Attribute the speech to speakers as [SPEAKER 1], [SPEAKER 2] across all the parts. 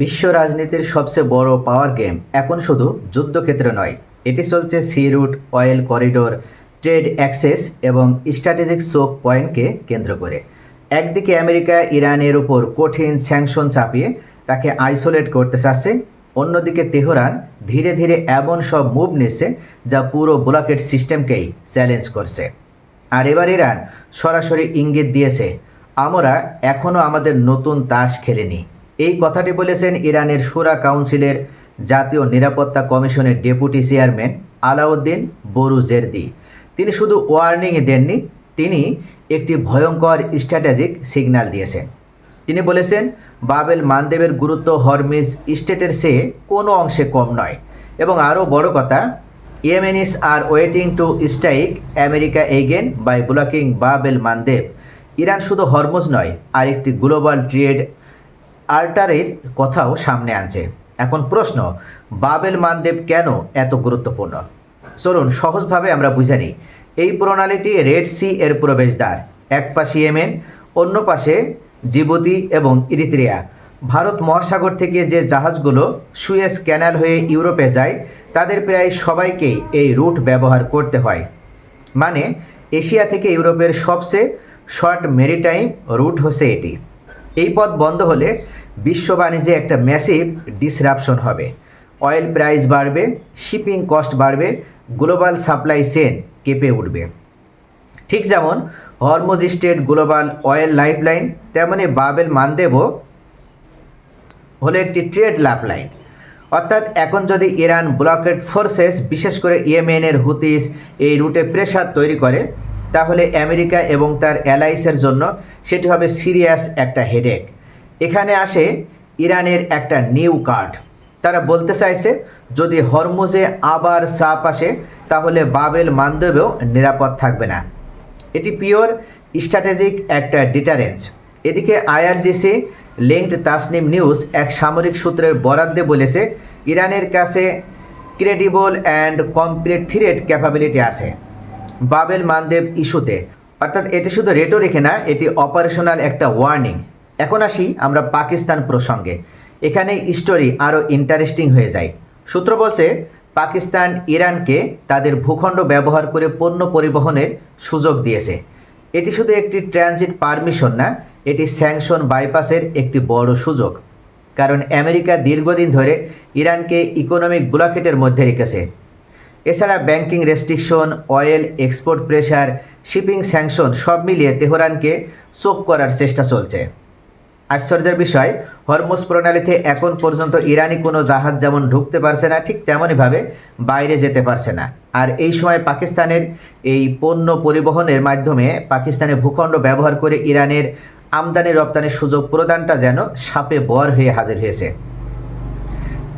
[SPEAKER 1] বিশ্ব রাজনীতির সবচেয়ে বড় পাওয়ার গেম এখন শুধু যুদ্ধক্ষেত্রে নয়, এটি চলছে sea route, oil corridor, trade access এবং স্ট্র্যাটেজিক চোক পয়েন্টকে কেন্দ্র করে। একদিকে আমেরিকা ইরানের উপর কঠিন স্যাংশন চাপিয়ে তাকে আইসোলেট করতে চাচ্ছে, অন্যদিকে তেহরান ধীরে ধীরে এমন সব মুভ নিচ্ছে যা পুরো ব্লকেট সিস্টেমকেই চ্যালেঞ্জ করছে। আর এবার ইরান সরাসরি ইঙ্গিত দিয়েছে, আমরা এখনও আমাদের নতুন তাস খেলিনি। এই কথাটি বলেছেন ইরানের শুরা কাউন্সিলের জাতীয় নিরাপত্তা কমিশনের ডেপুটি চেয়ারম্যান আলাউদ্দিন বোরুজের্দি। তিনি শুধু ওয়ার্নিং দেননি, তিনি একটি ভয়ঙ্কর স্ট্র্যাটেজিক সিগন্যাল দিয়েছেন। তিনি বলেছেন, বাবেল মানদেবের গুরুত্ব হরমিজ স্টেটের চেয়ে কোনো অংশে কম নয়, এবং আরও বড় কথা, Yemenis are waiting to strike America again by blocking Bab el Mandeb. Iran শুধু হরমুজ নয়, আর একটি গ্লোবাল ট্রেড আর্টারের কথাও সামনে আনছে। এখন প্রশ্ন, বাবেল মানদেব কেন এত গুরুত্বপূর্ণ? চলুন সহজভাবে আমরা বুঝে নিই। এই প্রণালীটি রেড সি এর প্রবেশদ্বার। এক পাশে ইয়েমেন, অন্য পাশে জিবুতি এবং ইরিত্রিয়া। ভারত মহাসাগর থেকে যে জাহাজগুলো সুয়েজ ক্যানাল হয়ে ইউরোপে যায়, তাদের প্রায় সবাইকেই এই রুট ব্যবহার করতে হয়। মানে এশিয়া থেকে ইউরোপের সবচেয়ে শর্ট মেরিটাইম রুট হচ্ছে এটি। এই পথ বন্ধ হলে বিশ্ব বাণিজ্যে একটা ম্যাসিভ ডিসরাপশন হবে। অয়েল প্রাইস বাড়বে, শিপিং কস্ট বাড়বে, গ্লোবাল সাপ্লাই চেন কেঁপে উঠবে। ঠিক যেমন Hormuz straight global oil lifeline, তেমনি বাবেল মানদেবও হলো একটি ট্রেড লাইফলাইন। অর্থাৎ এখন যদি ইরান ব্লকেড ফোর্সেস, বিশেষ করে ইয়েমেনের হুতিস, এই রুটে প্রেসার তৈরি করে, তাহলে আমেরিকা এবং তার অ্যালাইসের জন্য সেটি হবে সিরিয়াস একটা হেডেক। এখানে আসে ইরানের একটা নিউ কার্ড। তারা বলতে চাইছে, যদি হরমুজে আবার চাপ আসে, তাহলে বাবেল মানদেবেও নিরাপদ থাকবে না। এটি পিওর স্ট্র্যাটেজিক একটা ডিটারেন্স। এদিকে আইআরজিসি লিঙ্কড তাসনিম নিউজ এক সামরিক সূত্রের বরাদ্দে বলেছে, ইরানের কাছে credible and complete threat capability আছে বাবেল মানদেব ইস্যুতে। অর্থাৎ এটি শুধু রেটোরিকে না, এটি অপারেশনাল একটা ওয়ার্নিং। এখন আসি আমরা পাকিস্তান প্রসঙ্গে। এখানে স্টোরি আরও ইন্টারেস্টিং হয়ে যায়। সূত্র বলছে, পাকিস্তান ইরানকে তাদের ভূখণ্ড ব্যবহার করে পণ্য পরিবহনের সুযোগ দিয়েছে। এটি শুধু একটি ট্রানজিট পারমিশন না, এটি স্যাংশন বাইপাসের একটি বড় সুযোগ। কারণ আমেরিকা দীর্ঘদিন ধরে ইরানকে ইকোনমিক ব্লকেটের মধ্যে রেখেছে। এছাড়া banking restriction, oil export pressure, shipping sanction সব মিলিয়ে তেহরানকে চোখ করার চেষ্টা চলছে। আশ্চর্যের বিষয়, হরমুজ প্রণালীতে এখন পর্যন্ত ইরানি কোনো জাহাজ যেমন ঢুকতে পারছে না, ঠিক তেমনইভাবে বাইরে যেতে পারছে না। আর এই সময় পাকিস্তানের এই পণ্য পরিবহনের মাধ্যমে পাকিস্তানের ভূখণ্ড ব্যবহার করে ইরানের আমদানি রপ্তানির সুযোগ প্রদানটা যেন সাপে বর হয়ে হাজির হয়েছে।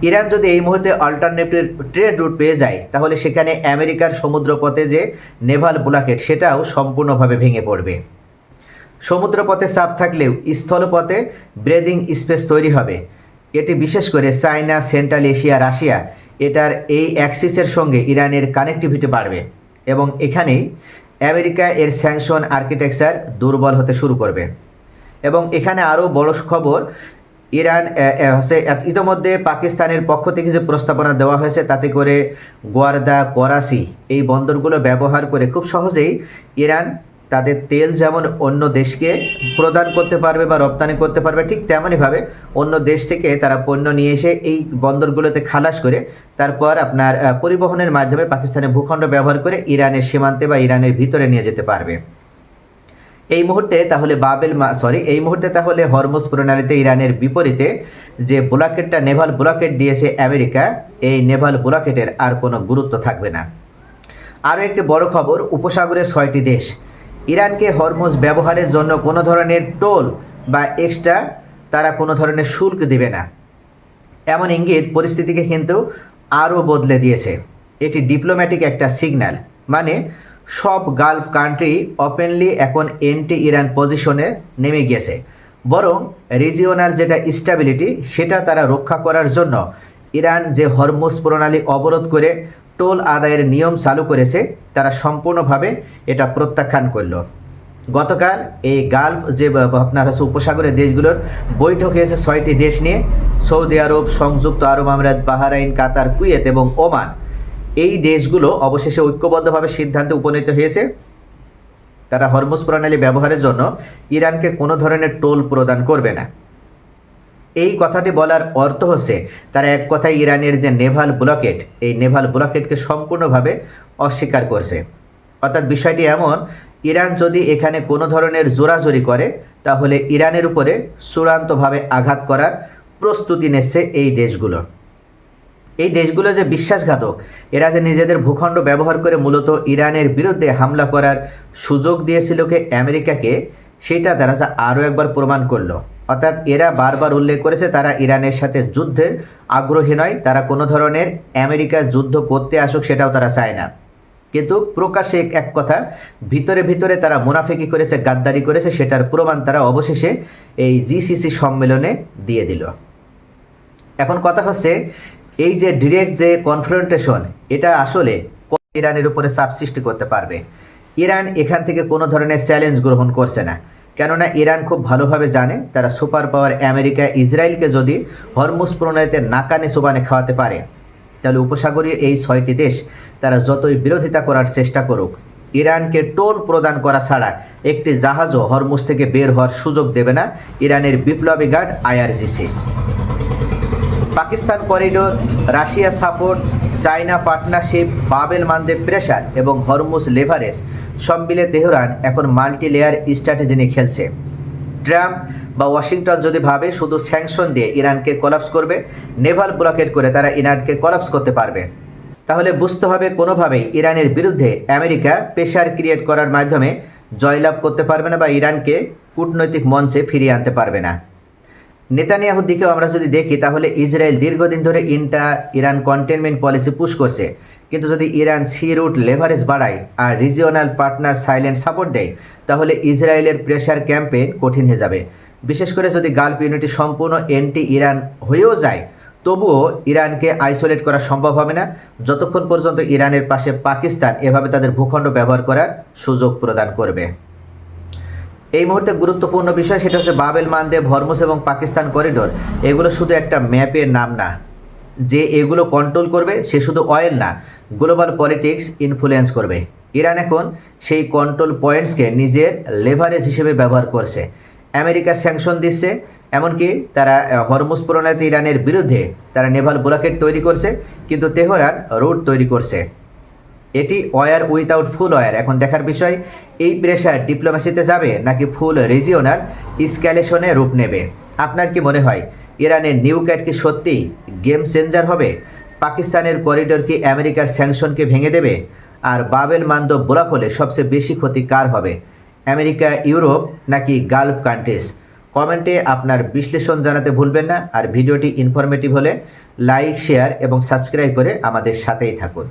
[SPEAKER 1] ইরান যদি এই মুহূর্তে অল্টারনেটিভ ট্রেড রুট পেয়ে যায়, তাহলে সেখানে আমেরিকার সমুদ্রপথে যে নেভাল ব্লকেট, সেটাও সম্পূর্ণভাবে ভেঙে পড়বে। সমুদ্রপথে চাপ থাকলেও স্থলপথে ব্রেদিং স্পেস তৈরি হবে। এটি বিশেষ করে চায়না, সেন্ট্রাল এশিয়া, রাশিয়া, এটার এই অ্যাক্সিসের সঙ্গে ইরানের কানেক্টিভিটি বাড়বে, এবং এখানেই আমেরিকা এর স্যাংশন আর্কিটেকচার দুর্বল হতে শুরু করবে। এবং এখানে আরও বড় খবর, ইরান হচ্ছে ইতিমধ্যে পাকিস্তানের পক্ষ থেকে যে প্রস্তাবনা দেওয়া হয়েছে, তাতে করে গোয়ার্দা, করাচি এই বন্দরগুলো ব্যবহার করে খুব সহজেই ইরান তাদের তেল যেমন অন্য দেশকে প্রদান করতে পারবে বা রপ্তানি করতে পারবে, ঠিক তেমনইভাবে অন্য দেশ থেকে তারা পণ্য নিয়ে এসে এই বন্দরগুলোতে খালাস করে তারপর আপনার পরিবহনের মাধ্যমে পাকিস্তানের ভূখণ্ড ব্যবহার করে ইরানের সীমান্তে বা ইরানের ভিতরে নিয়ে যেতে পারবে। এই মুহূর্তে তাহলে হরমুজ প্রণালীতে ইরানের বিপরীতে যে ব্লকেটটা, নেভাল ব্লকেট দিয়েছে আমেরিকা, এই নেভাল ব্লকেটের আর কোনো গুরুত্ব থাকবে না। আরও একটি বড় খবর, উপসাগরে 6টি দেশ ইরানকে হরমুজ ব্যবহারের জন্য কোনো ধরনের টোল বা এক্সট্রা তারা কোনো ধরনের শুল্ক দেবে না। এমন ইঙ্গিত পরিস্থিতিকে কিন্তু আরও বদলে দিয়েছে। এটি ডিপ্লোম্যাটিক একটা সিগন্যাল। মানে সব গালফ কান্ট্রি ওপেনলি এখন এন্টি ইরান পজিশনে নেমে গিয়েছে। বরং রিজিওনাল যেটা স্টেবিলিটি, সেটা তারা রক্ষা করার জন্য ইরান যে হরমুজ প্রণালী অবরোধ করে টোল আদায়ের নিয়ম চালু করেছে, তারা সম্পূর্ণভাবে এটা প্রত্যাখ্যান করল। গতকাল এই গালফ যে আপনার হচ্ছে উপসাগরের দেশগুলোর বৈঠক হয়েছে 6টি দেশ নিয়ে, সৌদি আরব, সংযুক্ত আরব আমিরাত, বাহরাইন, কাতার, কুয়েত এবং ওমান। এই দেশগুলো অবশেষে ঐক্যবদ্ধভাবে সিদ্ধান্তে উপনীত হয়েছে তারা হরমুজ প্রণালী ব্যবহারের জন্য ইরানকে কোনো ধরনের টোল প্রদান করবে না। এই কথাটি বলার অর্থ হচ্ছে তারা এক কথায় ইরানের যে নেভাল ব্লকেড, এই নেভাল ব্লকেডকে সম্পূর্ণভাবে অস্বীকার করছে। অর্থাৎ বিষয়টি এমন, ইরান যদি এখানে কোনো ধরনের জোরাজোরি করে তাহলে ইরানের উপরে চূড়ান্তভাবে আঘাত করার প্রস্তুতি নিচ্ছে এই দেশগুলো। এই দেশগুলো যে বিশ্বাসঘাতক, এরা যে নিজেদের ভূখণ্ড ব্যবহার করে মূলত ইরানের বিরুদ্ধে হামলা করার সুযোগ দিয়েছিল কে আমেরিকাকে, সেটা তারা যা আরও একবার প্রমাণ করলো। অর্থাৎ এরা বারবার উল্লেখ করেছে তারা ইরানের সাথে যুদ্ধের আগ্রহী নয়, তারা কোনো ধরনের আমেরিকার যুদ্ধ করতে আসুক সেটাও তারা চায় না। কিন্তু প্রকাশ্যে এক কথা, ভিতরে ভিতরে তারা মুনাফিকি করেছে, গাদ্দারি করেছে, সেটার প্রমাণ তারা অবশেষে এই জিসিসি সম্মেলনে দিয়ে দিল। এখন কথা হচ্ছে এই যে ডিরেক্ট যে কনফ্রন্টেশন, এটা আসলে ইরানের উপরে চাপ সৃষ্টি করতে পারবে। ইরান এখান থেকে কোনো ধরনের চ্যালেঞ্জ গ্রহণ করছে না, কেননা ইরান খুব ভালোভাবে জানে তারা সুপার পাওয়ার আমেরিকা ইসরায়েলকে যদি হরমুজ প্রণালীতে নাকানে সুবানে খাওয়াতে পারে তাহলে উপসাগরীয় এই 6টি দেশ তারা যতই বিরোধিতা করার চেষ্টা করুক, ইরানকে টোল প্রদান করা ছাড়া একটি জাহাজও হরমুজ থেকে বের হওয়ার সুযোগ দেবে না ইরানের বিপ্লবী guard IRGC। Pakistan corridor, Russia support, China partnership, Bab el Mandeb pressure এবং হরমুজ লেভারেজ সব মিলে তেহরান এখন মাল্টি লেয়ার স্ট্র্যাটেজি নিয়ে খেলছে। ট্রাম্প বা ওয়াশিংটন যদি ভাবে শুধু স্যাংশন দিয়ে ইরানকে কলাপস করবে, নেভাল ব্লকেড করে তারা ইরানকে কলাপস করতে পারবে, তাহলে বুঝতে হবে কোনোভাবেই ইরানের বিরুদ্ধে আমেরিকা প্রেশার ক্রিয়েট করার মাধ্যমে জয়লাভ করতে পারবে না বা ইরানকে কূটনৈতিক মঞ্চে ফিরিয়ে আনতে পারবে না। নেতানিয়াহুর দিকেও আমরা যদি দেখি তাহলে ইসরায়েল দীর্ঘদিন ধরে ইরান কন্টেনমেন্ট পলিসি পুশ করছে, কিন্তু যদি ইরান সি রুট লেভারেজ বাড়ায় আর রিজিওনাল পার্টনার সাইলেন্ট সাপোর্ট দেয় তাহলে ইসরায়েলের প্রেশার ক্যাম্পেইন কঠিন হয়ে যাবে। বিশেষ করে যদি গালফ ইউনিটি সম্পূর্ণ এন্টি ইরান হয়েও যায় তবুও ইরানকে আইসোলেট করা সম্ভব হবে না যতক্ষণ পর্যন্ত ইরানের পাশে পাকিস্তান এভাবে তাদের ভূখণ্ড ব্যবহার করার সুযোগ প্রদান করবে। এই মুহূর্তে গুরুত্বপূর্ণ বিষয় সেটা হচ্ছে বাবেল মানদেব, হরমুজ এবং পাকিস্তান করিডোর, এগুলো শুধু একটা ম্যাপের নাম না। যে এগুলো কন্ট্রোল করবে সে শুধু অয়েল না, গ্লোবাল পলিটিক্স ইনফ্লুয়েন্স করবে। ইরান এখন সেই কন্ট্রোল পয়েন্টসকে নিজের লেভারেজ হিসেবে ব্যবহার করছে। আমেরিকা স্যাংশন দিচ্ছে, এমনকি তারা হরমুজ প্রণালীতে ইরানের বিরুদ্ধে তারা নেভাল ব্লকেড তৈরি করছে, কিন্তু তেহরান রুট তৈরি করছে। এটি ওয়ার উইথাউট ফুল ওয়ার। এখন দেখার বিষয় এই প্রেশার ডিপ্লোমেসিতে যাবে নাকি ফুল রিজিওনাল ইসক্যালেশনে রূপ নেবে। আপনার কি মনে হয় ইরানের নিউক্যাট কি সত্যিই গেম চেঞ্জার হবে? পাকিস্তানের করিডোর কি আমেরিকার স্যাংশনকে ভেঙে দেবে? আর বাবেল মানদব ব্লক হলে সবচেয়ে বেশি ক্ষতি কার হবে, আমেরিকা, ইউরোপ নাকি গালফ কান্ট্রিজ? কমেন্টে আপনার বিশ্লেষণ জানাতে ভুলবেন না। আর ভিডিওটি ইনফরমেটিভ হলে লাইক, শেয়ার এবং সাবস্ক্রাইব করে আমাদের সাথেই থাকুন।